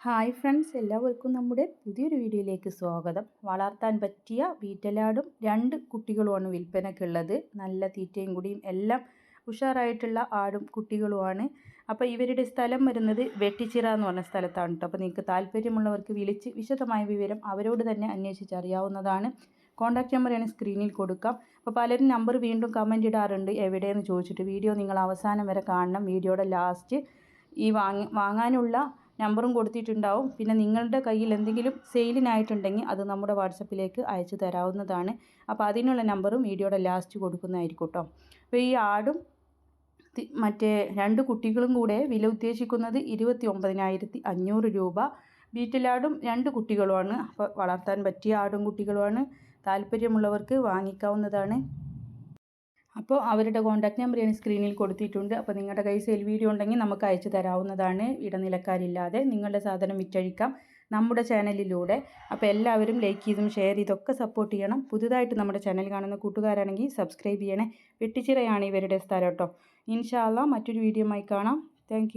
Hi friends, എല്ലാവർക്കും നമ്മുടെ പുതിയൊരു വീഡിയോയിലേക്ക് സ്വാഗതം. വളർത്താൻ പറ്റിയ വീറ്റലാടും 2 കുട്ടികളുമാണ് വിൽപ്പനയ്ക്കുള്ളത്. നല്ല തീറ്റയും കൂടിയും എല്ലാം ഉഷാറായിട്ടുള്ള ആടും കുട്ടികളുമാണ്. അപ്പോൾ ഇവരുടെ സ്ഥലം വരുന്നത് വെട്ടിച്ചിറ എന്ന് പറഞ്ഞ സ്ഥലത്താണ് കേട്ടോ. അപ്പോൾ നിങ്ങൾക്ക് താല്പര്യമുള്ളവർക്ക് വിളിച്ച് വിശദമായ വിവരം അവരോട് തന്നെ അന്വേഷിച്ചറിയാവുന്നതാണ്. കോൺടാക്റ്റ് നമ്പർ ഞാൻ സ്ക്രീനിൽ കൊടുക്കാം. അപ്പോൾ പലരും നമ്പർ വീണ്ടും കമൻറ്റ് ഇടാറുണ്ട് എവിടെയെന്ന് ചോദിച്ചിട്ട്. വീഡിയോ നിങ്ങൾ അവസാനം വരെ കാണണം. വീഡിയോയുടെ ലാസ്റ്റ് ഈ വാങ്ങാനുള്ള നമ്പറും കൊടുത്തിട്ടുണ്ടാവും. പിന്നെ നിങ്ങളുടെ കയ്യിൽ എന്തെങ്കിലും സെയിലിനായിട്ടുണ്ടെങ്കിൽ അത് നമ്മുടെ വാട്സപ്പിലേക്ക് അയച്ചു തരാവുന്നതാണ്. അപ്പോൾ അതിനുള്ള നമ്പറും വീഡിയോയുടെ ലാസ്റ്റ് കൊടുക്കുന്നതായിരിക്കും കേട്ടോ. അപ്പോൾ ഈ ആടും മറ്റേ 2 കുട്ടികളും കൂടെ വില ഉദ്ദേശിക്കുന്നത് 29,500 രൂപ. ബീറ്റലാടും 2 കുട്ടികളുമാണ്. അപ്പോൾ വളർത്താൻ പറ്റിയ ആടും കുട്ടികളുമാണ്. താല്പര്യമുള്ളവർക്ക് വാങ്ങിക്കാവുന്നതാണ്. അപ്പോൾ അവരുടെ കോൺടാക്റ്റ് നമ്പർ ഞാൻ സ്ക്രീനിൽ കൊടുത്തിട്ടുണ്ട്. അപ്പോൾ നിങ്ങളുടെ കയ്യിൽ സെയിൽ വീഡിയോ ഉണ്ടെങ്കിൽ നമുക്ക് അയച്ചു തരാവുന്നതാണ്. ഇടനിലക്കാരില്ലാതെ നിങ്ങളുടെ സാധനം വിറ്റഴിക്കാം നമ്മുടെ ചാനലിലൂടെ. അപ്പോൾ എല്ലാവരും ലൈക്ക് ചെയ്തും ഷെയർ ചെയ്തൊക്കെ സപ്പോർട്ട് ചെയ്യണം. പുതുതായിട്ട് നമ്മുടെ ചാനൽ കാണുന്ന കൂട്ടുകാരാണെങ്കിൽ സബ്സ്ക്രൈബ് ചെയ്യണേ. വെട്ടിച്ചിറയാണ് ഇവരുടെ സ്ഥലം കേട്ടോ. ഇൻഷാ അല്ലാഹ് മറ്റൊരു വീഡിയോയുമായി കാണാം. താങ്ക്